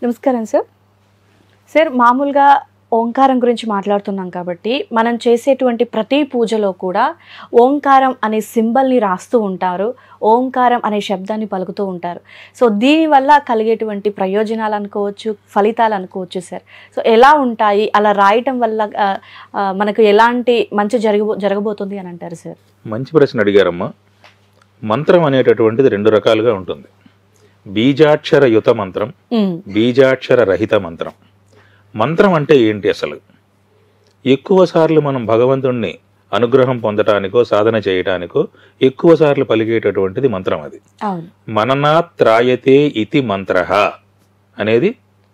నమస్కారం sir. Sir, మామూలుగా ఓంకారం గురించి మాట్లాడుతున్నాం కాబట్టి మనం చేసేటువంటి ప్రతి పూజలో కూడా ఓంకారం అనే సింబల్ని రాస్తూ ఉంటారు, ఓంకారం అనే శబ్దాన్ని పలుకుతూ ఉంటారు. సో దీనివల్ల కలిగేటువంటి ప్రయోజనాలు అనుకోవచ్చు, ఫలితాలు అనుకోవచ్చు సార్. సో ఎలా ఉంటాయి, అలా రాయటం వల్ల మనకు ఎలాంటి మంచి జరగబోతుంది అని అంటారు సార్? మంచి ప్రశ్న అడిగారమ్మా. మంత్రం అనేటటువంటిది రెండు రకాలుగా ఉంటుంది. బీజాక్షర యుత మంత్రం, బీజాక్షర రహిత మంత్రం. మంత్రం అంటే ఏంటి అసలు? ఎక్కువ సార్లు మనం భగవంతుణ్ణి అనుగ్రహం పొందటానికో సాధన చేయటానికో ఎక్కువ సార్లు పలికేటటువంటిది మంత్రం. అది మననాత్ త్రాయతే ఇతి మంత్రః అనేది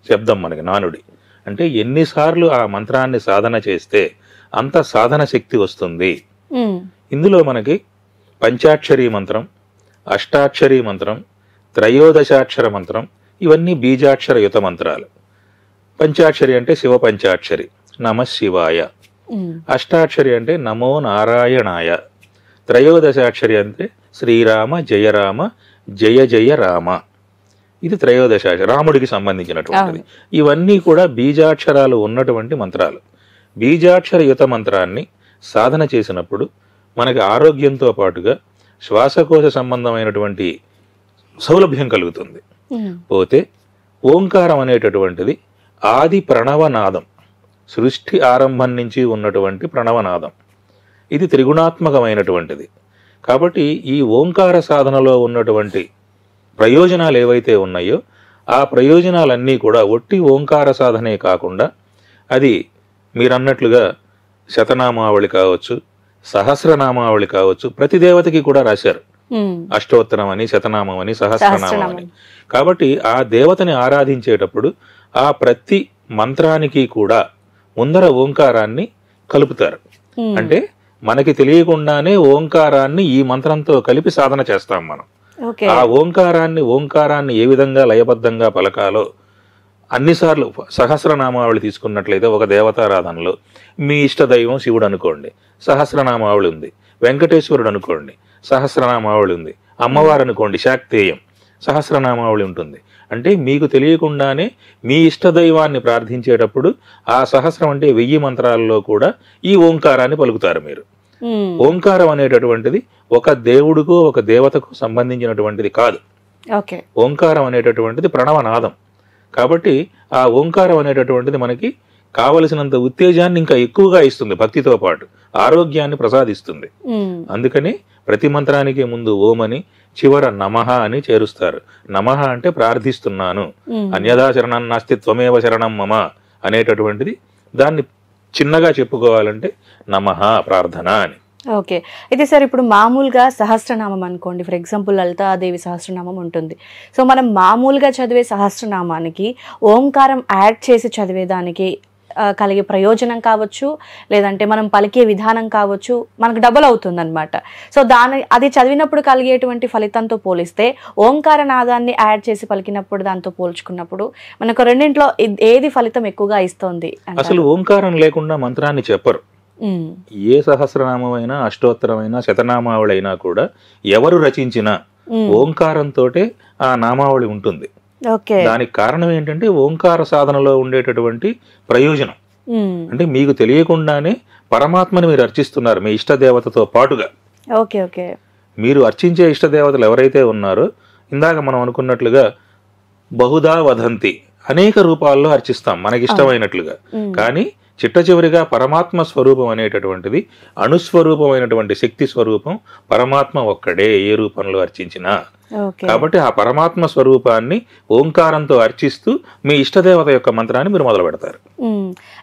శబ్దం, మనకి నానుడి. అంటే ఎన్నిసార్లు ఆ మంత్రాన్ని సాధన చేస్తే అంత సాధన శక్తి వస్తుంది. ఇందులో మనకి పంచాక్షరీ మంత్రం, అష్టాక్షరీ మంత్రం, త్రయోదశాక్షర మంత్రం, ఇవన్నీ బీజాక్షర యుత మంత్రాలు. పంచాక్షరి అంటే శివ పంచాక్షరి, నమ శివాయ. అష్టాక్షరి అంటే నమో నారాయణాయ. త్రయోదశాక్షరి అంటే శ్రీరామ జయ రామ జయ జయ రామ. ఇది త్రయోదశాక్షరి, రాముడికి సంబంధించినటువంటిది. ఇవన్నీ కూడా బీజాక్షరాలు ఉన్నటువంటి మంత్రాలు. బీజాక్షర యుత మంత్రాన్ని సాధన చేసినప్పుడు మనకి ఆరోగ్యంతో పాటుగా శ్వాసకోశ సంబంధమైనటువంటి సౌలభ్యం కలుగుతుంది. పోతే ఓంకారం అనేటటువంటిది ఆది ప్రణవనాదం, సృష్టి ఆరంభం నుంచి ఉన్నటువంటి ప్రణవనాదం. ఇది త్రిగుణాత్మకమైనటువంటిది. కాబట్టి ఈ ఓంకార సాధనలో ఉన్నటువంటి ప్రయోజనాలు ఏవైతే ఉన్నాయో ఆ ప్రయోజనాలన్నీ కూడా ఒట్టి ఓంకార సాధనే కాకుండా అది మీరన్నట్లుగా శతనామావళి కావచ్చు, సహస్రనామావళి కావచ్చు, ప్రతి దేవతకి కూడా రాశారు. అష్టోత్తరం అని, శతనామం అని, సహస్రనామం అని. కాబట్టి ఆ దేవతని ఆరాధించేటప్పుడు ఆ ప్రతి మంత్రానికి కూడా ముందర ఓంకారాన్ని కలుపుతారు. అంటే మనకి తెలియకుండానే ఓంకారాన్ని ఈ మంత్రంతో కలిపి సాధన చేస్తాం మనం. ఆ ఓంకారాన్ని ఏ విధంగా లయబద్ధంగా పలకాలో అన్నిసార్లు సహస్రనామావళి తీసుకున్నట్లయితే ఒక దేవతారాధనలో మీ ఇష్ట దైవం శివుడు అనుకోండి, సహస్రనామావళి ఉంది. వెంకటేశ్వరుడు అనుకోండి, సహస్రనామావళి ఉంది. అమ్మవారు అనుకోండి, శాక్తేయం, సహస్రనామావళి ఉంటుంది. అంటే మీకు తెలియకుండానే మీ ఇష్టదైవాన్ని ప్రార్థించేటప్పుడు ఆ సహస్రం అంటే 1000 మంత్రాల్లో కూడా ఈ ఓంకారాన్ని పలుకుతారు మీరు. ఓంకారం అనేటటువంటిది ఒక దేవుడికో ఒక దేవతకు సంబంధించినటువంటిది కాదు. ఓంకారం అనేటటువంటిది ప్రణవనాదం. కాబట్టి ఆ ఓంకారం అనేటటువంటిది మనకి కావలసినంత ఉత్తేజాన్ని ఇంకా ఎక్కువగా ఇస్తుంది, భక్తితో పాటు ఆరోగ్యాన్ని ప్రసాదిస్తుంది. అందుకని ప్రతి మంత్రానికి ముందు ఓం అని, చివర నమః అని చేరుస్తారు. నమః అంటే ప్రార్థిస్తున్నాను, అన్యథా శరణం నాస్తి త్వమేవ శరణం మమ అనేటటువంటిది. దాన్ని చిన్నగా చెప్పుకోవాలంటే నమః ప్రార్థన అని. ఓకే. అయితే సార్, ఇప్పుడు మామూలుగా సహస్రనామం అనుకోండి, ఫర్ ఎగ్జాంపుల్ లలితాదేవి సహస్రనామం ఉంటుంది. సో మనం మామూలుగా చదివే సహస్రనామానికి ఓంకారం యాడ్ చేసి చదివేదానికి కలిగే ప్రయోజనం కావచ్చు, లేదంటే మనం పలికే విధానం కావచ్చు, మనకు డబుల్ అవుతుంది అనమాట. సో అది చదివినప్పుడు కలిగేటువంటి ఫలితంతో పోలిస్తే ఓంకార నాదాన్ని యాడ్ చేసి పలికినప్పుడు దాంతో పోల్చుకున్నప్పుడు మనకు రెండింటిలో ఏది ఫలితం ఎక్కువగా ఇస్తుంది? అసలు ఓంకారం లేకుండా మంత్రాన్ని చెప్పరు. ఏ సహస్రనామమైనా, అష్టోత్తరమైనా, శతనామావళి అయినా కూడా ఎవరు రచించినా ఓంకారంతోటే ఆ నామావళి ఉంటుంది. దానికి కారణం ఏంటంటే ఓంకార సాధనలో ఉండేటటువంటి ప్రయోజనం. అంటే మీకు తెలియకుండానే పరమాత్మని మీరు అర్చిస్తున్నారు మీ ఇష్టదేవతతో పాటుగా. మీరు అర్చించే ఇష్టదేవతలు ఎవరైతే ఉన్నారో, ఇందాక మనం అనుకున్నట్లుగా బహుదా వదంతి, అనేక రూపాల్లో అర్చిస్తాం మనకి ఇష్టమైనట్లుగా. కానీ చిట్ట చివరిగా పరమాత్మ స్వరూపం అనేటటువంటిది, అణుస్వరూపమైనటువంటి శక్తి స్వరూపం పరమాత్మ ఒక్కడే, ఏ రూపంలో అర్చించినా. కాబట్టి ఆ పరమాత్మ స్వరూపాన్ని ఓంకారంతో అర్చిస్తూ మీ ఇష్టదేవత యొక్క మంత్రాన్ని మీరు మొదలు పెడతారు.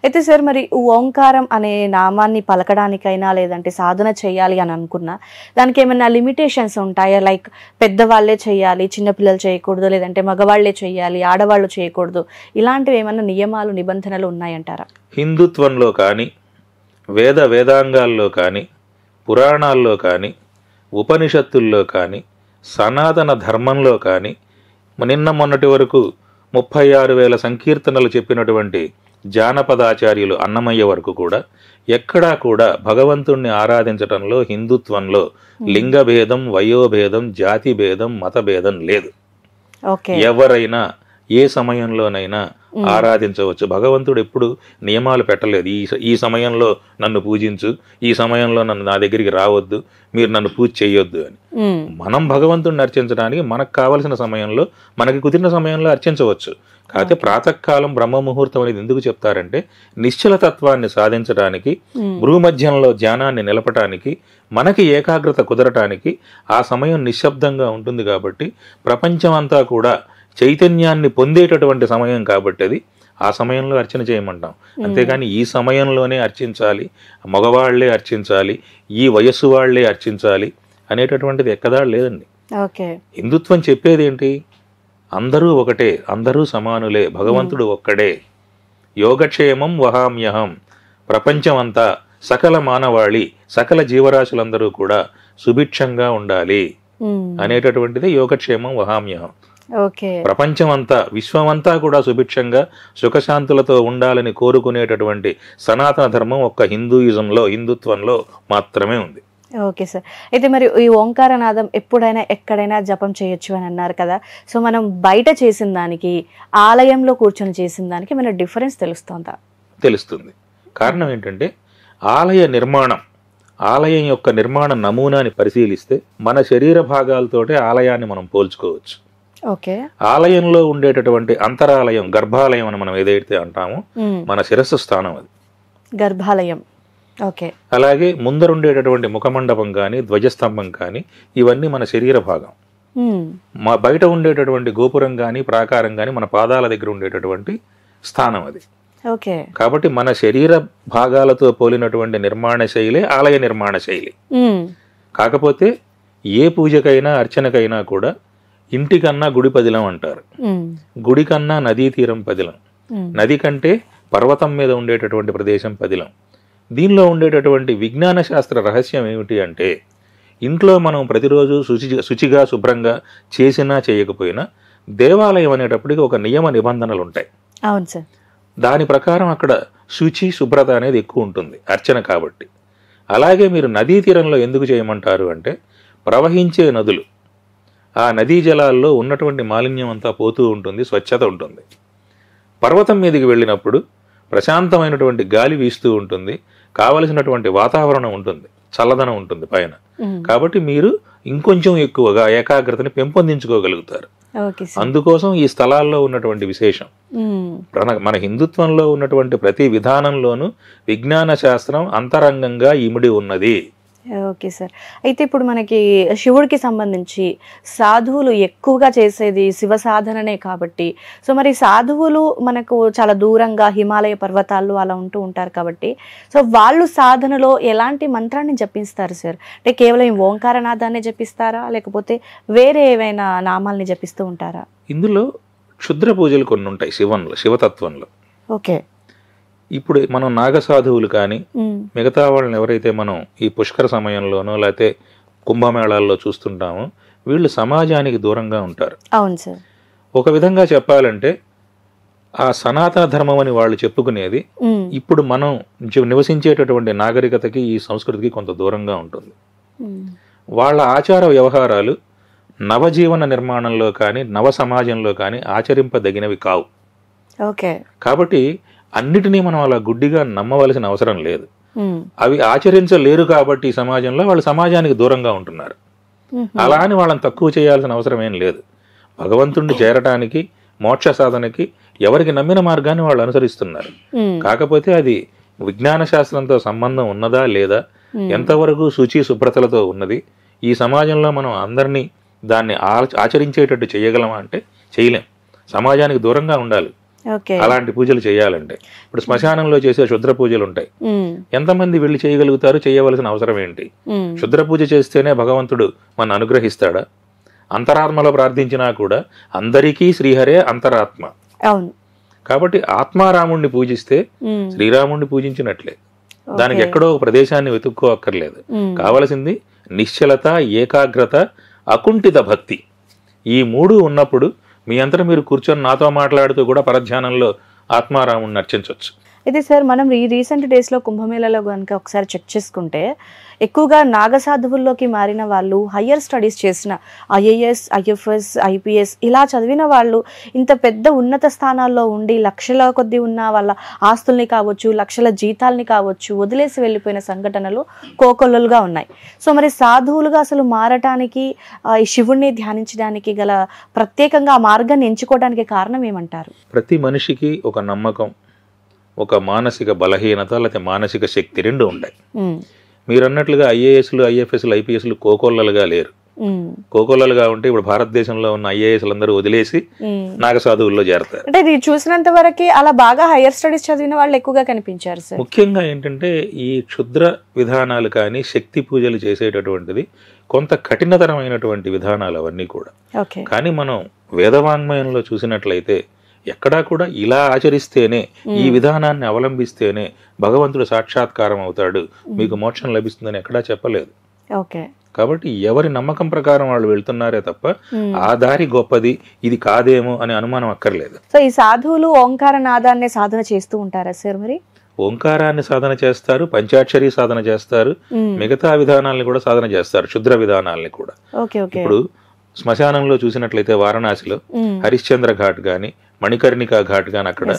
అయితే సార్, మరి ఓంకారం అనే నామాన్ని పలకడానికైనా లేదంటే సాధన చేయాలి అని అనుకున్నా దానికి ఏమైనా లిమిటేషన్స్ ఉంటాయా? లైక్ పెద్దవాళ్లే చేయాలి, చిన్నపిల్లలు చేయకూడదు, లేదంటే మగవాళ్లే చేయాలి, ఆడవాళ్ళు చేయకూడదు, ఇలాంటివి ఏమైనా నియమాలు, నిబంధనలు ఉన్నాయంటారా? హిందుత్వంలో కానీ, వేదాంగాల్లో కానీ, పురాణాల్లో కానీ, ఉపనిషత్తుల్లో కానీ, సనాతన ధర్మంలో కానీ, నిన్న మొన్నటి వరకు 36,000 సంకీర్తనలు చెప్పినటువంటి జానపదాచార్యులు అన్నమయ్య వరకు కూడా ఎక్కడా కూడా భగవంతుణ్ణి ఆరాధించటంలో, హిందుత్వంలో లింగభేదం, వయోభేదం, జాతి భేదం, మత భేదం లేదు. ఎవరైనా ఏ సమయంలోనైనా ఆరాధించవచ్చు. భగవంతుడు ఎప్పుడు నియమాలు పెట్టలేదు. ఈ సమయంలో నన్ను పూజించు, ఈ సమయంలో నన్ను నా దగ్గరికి రావద్దు, మీరు నన్ను పూజ చేయొద్దు అని. మనం భగవంతుడిని అర్చించడానికి మనకు కావలసిన సమయంలో, మనకి కుదిరిన సమయంలో అర్చించవచ్చు. కాకపోతే ప్రాతకాలం బ్రహ్మ ముహూర్తం అనేది ఎందుకు చెప్తారంటే నిశ్చల తత్వాన్ని సాధించడానికి, భూమధ్యంలో ధ్యానాన్ని నిలపటానికి, మనకి ఏకాగ్రత కుదరటానికి ఆ సమయం నిశ్శబ్దంగా ఉంటుంది. కాబట్టి ప్రపంచం అంతా కూడా చైతన్యాన్ని పొందేటటువంటి సమయం కాబట్టి అది ఆ సమయంలో అర్చన చేయమంటాం. అంతేగాని ఈ సమయంలోనే అర్చించాలి, మగవాళ్లే అర్చించాలి, ఈ వయస్సు వాళ్లే అర్చించాలి అనేటటువంటిది ఎక్కడా లేదండి. హిందుత్వం చెప్పేది ఏంటి? అందరూ ఒకటే, అందరూ సమానులే, భగవంతుడు ఒక్కడే, యోగక్షేమం వహామ్యహం, ప్రపంచమంతా సకల మానవాళి, సకల జీవరాశులందరూ కూడా సుభిక్షంగా ఉండాలి అనేటటువంటిది యోగక్షేమం వహామ్యహం. ప్రపంచమంతా, విశ్వమంతా కూడా సుభిక్షంగా సుఖశాంతులతో ఉండాలని కోరుకునేటటువంటి సనాతన ధర్మం ఒక్క హిందుత్వంలో మాత్రమే ఉంది. Okay sir. అయితే మరి ఈ ఓంకారనాదం ఎప్పుడైనా ఎక్కడైనా జపం చేయొచ్చు అని అన్నారు కదా. సో మనం బయట చేసిన దానికి, ఆలయంలో కూర్చొని చేసిన దానికి మన డిఫరెన్స్ తెలుస్తుందా? తెలుస్తుంది. కారణం ఏంటంటే ఆలయం యొక్క నిర్మాణ నమూనాని పరిశీలిస్తే మన శరీర భాగాలతోటే ఆలయాన్ని మనం పోల్చుకోవచ్చు. ఆలయంలో ఉండేటటువంటి అంతరాలయం, గర్భాలయం అని మనం ఏదైతే అంటామో మన శిరస్సు స్థానం అది గర్భాలయం. అలాగే ముందరుండేటటువంటి ముఖమండపం కానీ, ధ్వజస్తంభం కానీ, ఇవన్నీ మన శరీర భాగం. మా బయట ఉండేటటువంటి గోపురం కానీ, ప్రాకారం కానీ మన పాదాల దగ్గర ఉండేటటువంటి స్థానం అది. కాబట్టి మన శరీర భాగాలతో పోలినటువంటి నిర్మాణ శైలి ఆలయ నిర్మాణ శైలి. కాకపోతే ఏ పూజకైనా అర్చనకైనా కూడా ఇంటికన్నా గుడి పదిలం అంటారు. గుడి కన్నా నదీ తీరం పదిలం, నది కంటే పర్వతం మీద ఉండేటటువంటి ప్రదేశం పదిలం. దీనిలో ఉండేటటువంటి విజ్ఞాన శాస్త్ర రహస్యం ఏమిటి అంటే, ఇంట్లో మనం ప్రతిరోజు శుచిగా శుభ్రంగా చేసినా చేయకపోయినా దేవాలయం అనేటప్పటికి ఒక నియమ నిబంధనలు ఉంటాయి. అవును సార్. దాని ప్రకారం అక్కడ శుభ్రత అనేది ఎక్కువ ఉంటుంది అర్చన కాబట్టి. అలాగే మీరు నదీ తీరంలో ఎందుకు చేయమంటారు అంటే, ప్రవహించే నదులు, ఆ నదీ జలాల్లో ఉన్నటువంటి మాలిన్యం అంతా పోతూ ఉంటుంది, స్వచ్ఛత ఉంటుంది. పర్వతం మీదకి వెళ్ళినప్పుడు ప్రశాంతమైనటువంటి గాలి వీస్తూ ఉంటుంది, కావలసినటువంటి వాతావరణం ఉంటుంది, చల్లదనం ఉంటుంది పైన. కాబట్టి మీరు ఇంకొంచెం ఎక్కువగా ఏకాగ్రతని పెంపొందించుకోగలుగుతారు. అందుకోసం ఈ స్థలాల్లో ఉన్నటువంటి విశేషం. మన హిందుత్వంలో ఉన్నటువంటి ప్రతి విధానంలోనూ విజ్ఞాన శాస్త్రం అంతరంగంగా ఇమిడి ఉన్నది. Okay sir. అయితే ఇప్పుడు మనకి శివుడికి సంబంధించి సాధువులు ఎక్కువగా చేసేది శివ సాధననే కాబట్టి, సో మరి సాధువులు మనకు చాలా దూరంగా హిమాలయ పర్వతాల్లో అలా ఉంటూ ఉంటారు కాబట్టి, సో వాళ్ళు సాధనలో ఎలాంటి మంత్రాన్ని జపిస్తారు సార్? అంటే కేవలం ఓంకారనాదాన్ని జపిస్తారా, లేకపోతే వేరే ఏవైనా నామాల్ని జపిస్తూ ఉంటారా? ఇందులో క్షుద్ర పూజలు కొన్ని ఉంటాయి శివతత్వంలో. ఇప్పుడు మనం నాగసాధువులు కానీ మిగతా వాళ్ళని ఎవరైతే మనం ఈ పుష్కర సమయంలోనో లేకపోతే కుంభమేళాల్లో చూస్తుంటామో, వీళ్ళు సమాజానికి దూరంగా ఉంటారు. అవును సార్. ఒక విధంగా చెప్పాలంటే ఆ సనాతన ధర్మం అని వాళ్ళు చెప్పుకునేది ఇప్పుడు మనం నివసించేటటువంటి నాగరికతకి, ఈ సంస్కృతికి కొంత దూరంగా ఉంటుంది. వాళ్ళ ఆచార వ్యవహారాలు నవజీవన నిర్మాణంలో కానీ, నవ సమాజంలో కానీ ఆచరింపదగినవి కావు. కాబట్టి అన్నిటినీ మనం అలా గుడ్డిగా నమ్మవలసిన అవసరం లేదు. అవి ఆచరించలేరు కాబట్టి ఈ సమాజంలో వాళ్ళు సమాజానికి దూరంగా ఉంటున్నారు. అలా అని వాళ్ళని తక్కువ చేయాల్సిన అవసరం ఏం లేదు. భగవంతుడిని చేరటానికి, మోక్ష సాధనకి ఎవరికి నమ్మిన మార్గాన్ని వాళ్ళు అనుసరిస్తున్నారు. కాకపోతే అది విజ్ఞాన శాస్త్రంతో సంబంధం ఉన్నదా లేదా, ఎంతవరకు శుభ్రతలతో ఉన్నది, ఈ సమాజంలో మనం అందరినీ దాన్ని ఆచరించేటట్టు చేయగలమా అంటే చేయలేం. సమాజానికి దూరంగా ఉండాలి అలాంటి పూజలు చేయాలంటే. ఇప్పుడు శ్మశానంలో చేసే క్షుద్ర పూజలు ఉంటాయి, ఎంతమంది వెళ్ళి చేయగలుగుతారు? చేయవలసిన అవసరం ఏంటి? క్షుద్ర పూజ చేస్తేనే భగవంతుడు మన అనుగ్రహిస్తాడా? అంతరాత్మలో ప్రార్థించినా కూడా అందరికీ శ్రీహరే అంతరాత్మ. కాబట్టి ఆత్మారాముణ్ణి పూజిస్తే శ్రీరాముణ్ణి పూజించినట్లే. దానికి ఎక్కడో ప్రదేశాన్ని వెతుక్కోక్కర్లేదు. కావలసింది నిశ్చలత, ఏకాగ్రత, అకుంఠిత భక్తి. ఈ మూడు ఉన్నప్పుడు మీ అంతటా మీరు కూర్చొని నాతో మాట్లాడుతూ కూడా పరధ్యానంలో ఆత్మారాముణ్ణి అర్చించవచ్చు. అయితే సార్ మనం ఈ రీసెంట్ డేస్లో కుంభమేళలో కనుక ఒకసారి చెక్ చేసుకుంటే ఎక్కువగా నాగసాధువుల్లోకి మారిన వాళ్ళు హయ్యర్ స్టడీస్ చేసిన ఐఏఎస్, ఐఎఫ్ఎస్, ఐపీఎస్ ఇలా చదివిన వాళ్ళు ఇంత పెద్ద ఉన్నత స్థానాల్లో ఉండి లక్షల కొద్ది ఉన్న వాళ్ళ ఆస్తుల్ని కావచ్చు, లక్షల జీతాల్ని కావచ్చు వదిలేసి వెళ్ళిపోయిన సంఘటనలు కోకొల్లలుగా ఉన్నాయి. సో మరి సాధువులుగా అసలు మారటానికి ఈ శివుణ్ణి ధ్యానించడానికి గల ప్రత్యేకంగా ఆ మార్గాన్ని ఎంచుకోవడానికి కారణం ఏమంటారు? ప్రతి మనిషికి ఒక నమ్మకం, ఒక మానసిక బలహీనత లేకపోతే మానసిక శక్తి రెండు ఉంటాయి. మీరు అన్నట్లుగా ఐఏఎస్లు, ఐఎఫ్ఎస్లు, ఐపీఎస్లు కోకొల్లలుగా లేరు. కోకొల్లలుగా ఉంటే ఇప్పుడు భారతదేశంలో ఉన్న ఐఏఎస్లు అందరూ వదిలేసి నాగసాధువుల్లో చేరతారు. అంటే ఇది చూసినంత వరకు అలా బాగా హైయర్ స్టడీస్ చదివిన వాళ్ళు ఎక్కువగా కనిపించారు సార్. ముఖ్యంగా ఏంటంటే ఈ క్షుద్ర విధానాలు కానీ శక్తి పూజలు చేసేటటువంటిది కొంత కఠినతరమైనటువంటి విధానాలు అవన్నీ కూడా. కానీ మనం వేదవాంగ్మయంలో చూసినట్లయితే ఎక్కడా కూడా ఇలా ఆచరిస్తేనే, ఈ విధానాన్ని అవలంబిస్తేనే భగవంతుడు సాక్షాత్కారం అవుతాడు, మీకు మోక్షం లభిస్తుందని ఎక్కడా చెప్పలేదు. కాబట్టి ఎవరి నమ్మకం ప్రకారం వాళ్ళు వెళ్తున్నారే తప్ప ఆ దారి గొప్పది, ఇది కాదేమో అనే అనుమానం అక్కర్లేదు. సో ఈ సాధువులు ఓంకార నాదాన్ని సాధన చేస్తూ ఉంటారా సార్? మరి ఓంకారాన్ని సాధన చేస్తారు, పంచాక్షరి సాధన చేస్తారు, మిగతా విధానాలని కూడా సాధన చేస్తారు, క్షుద్ర విధానాలని కూడా. ఇప్పుడు శ్మశానంలో చూసినట్లయితే వారణాసిలో హరిశ్చంద్ర ఘాట్ గాని, మణికర్ణికా ఘాట్ గాని అక్కడ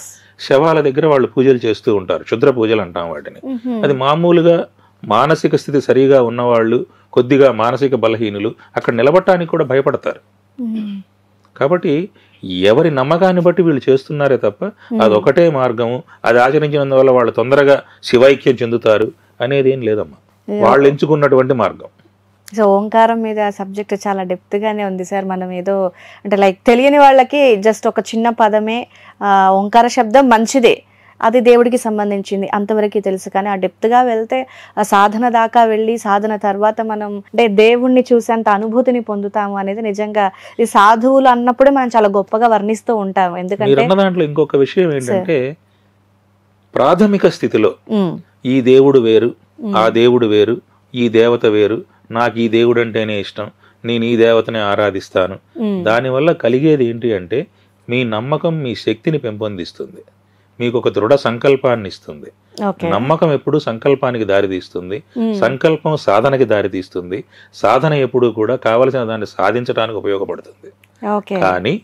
శవాల దగ్గర వాళ్ళు పూజలు చేస్తూ ఉంటారు. క్షుద్ర పూజలు అంటాం వాటిని. అది మామూలుగా మానసిక స్థితి సరిగా ఉన్నవాళ్ళు, కొద్దిగా మానసిక బలహీనులు అక్కడ నిలబడటానికి కూడా భయపడతారు. కాబట్టి ఎవరి నమ్మకాన్ని బట్టి వీళ్ళు చేస్తున్నారే తప్ప అదొకటే మార్గము, అది ఆచరించినందువల్ల వాళ్ళు తొందరగా శివైక్యం చెందుతారు అనేది ఏం లేదమ్మా. వాళ్ళు ఎంచుకున్నటువంటి మార్గం. సో ఓంకారం మీద సబ్జెక్ట్ చాలా డెప్త్గానే ఉంది సార్. మనం ఏదో అంటే లైక్ తెలియని వాళ్ళకి జస్ట్ ఒక చిన్న పదమే ఓంకార శబ్దం మంచిదే, అది దేవుడికి సంబంధించింది అంతవరకు తెలుసు. కానీ ఆ డెప్త్గా వెళ్తే ఆ సాధన దాకా వెళ్ళి సాధన తర్వాత మనం అంటే దేవుణ్ణి చూసేంత అనుభూతిని పొందుతాము అనేది నిజంగా ఈ సాధువులు అన్నప్పుడే మనం చాలా గొప్పగా వర్ణిస్తూ ఉంటాము. ఎందుకంటే దాంట్లో ఇంకొక విషయం ఏంటంటే ప్రాథమిక స్థితిలో ఈ దేవుడు వేరు, ఆ దేవుడు వేరు, ఈ దేవత వేరు, నాకు ఈ దేవుడు అంటేనే ఇష్టం, నేను ఈ దేవతని ఆరాధిస్తాను. దానివల్ల కలిగేది ఏంటి అంటే మీ నమ్మకం మీ శక్తిని పెంపొందిస్తుంది, మీకు ఒక దృఢ సంకల్పాన్ని ఇస్తుంది. నమ్మకం ఎప్పుడు సంకల్పానికి దారితీస్తుంది, సంకల్పం సాధనకి దారితీస్తుంది, సాధన ఎప్పుడు కూడా కావలసిన దాన్ని సాధించడానికి ఉపయోగపడుతుంది. కానీ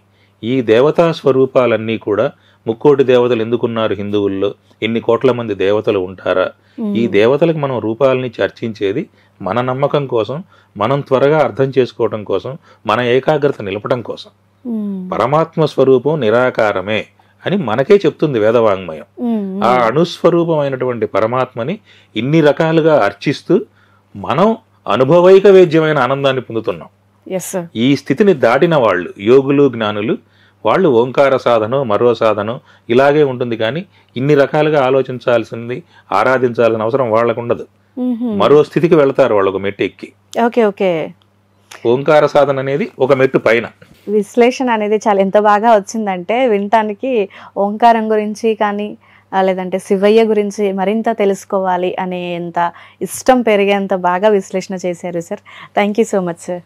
ఈ దేవతా స్వరూపాలన్నీ కూడా ముక్కోటి దేవతలు ఎందుకున్నారు హిందువుల్లో, ఇన్ని కోట్ల మంది దేవతలు ఉంటారా? ఈ దేవతలకు మనం రూపాలని చర్చించేది మన నమ్మకం కోసం, మనం త్వరగా అర్థం చేసుకోవటం కోసం, మన ఏకాగ్రత నిలపడం కోసం. పరమాత్మ స్వరూపం నిరాకారమే అని మనకే చెప్తుంది వేదవాంగ్మయం. ఆ అణుస్వరూపమైనటువంటి పరమాత్మని ఇన్ని రకాలుగా అర్చిస్తూ మనం అనుభవైక వేద్యమైన ఆనందాన్ని పొందుతున్నాం. ఈ స్థితిని దాటిన వాళ్ళు యోగులు, జ్ఞానులు, వాళ్ళు ఓంకార సాధన మరో సాధన ఇలాగే ఉంటుంది. కానీ ఇన్ని రకాలుగా ఆలోచించాల్సింది, ఆరాధించాల్సిన అవసరం వాళ్ళకు ఉండదు. మరో స్థితికి వెళ్తారు వాళ్ళు ఒక మెట్టు ఎక్కి. ఓంకార సాధన అనేది ఒక మెట్టు పైన. విశ్లేషణ అనేది చాలా ఎంత బాగా వచ్చిందంటే వినటానికి ఓంకారం గురించి కానీ లేదంటే శివయ్య గురించి మరింత తెలుసుకోవాలి అనేంత ఇష్టం పెరిగేంత బాగా విశ్లేషణ చేశారు sir. Thank you so much sir.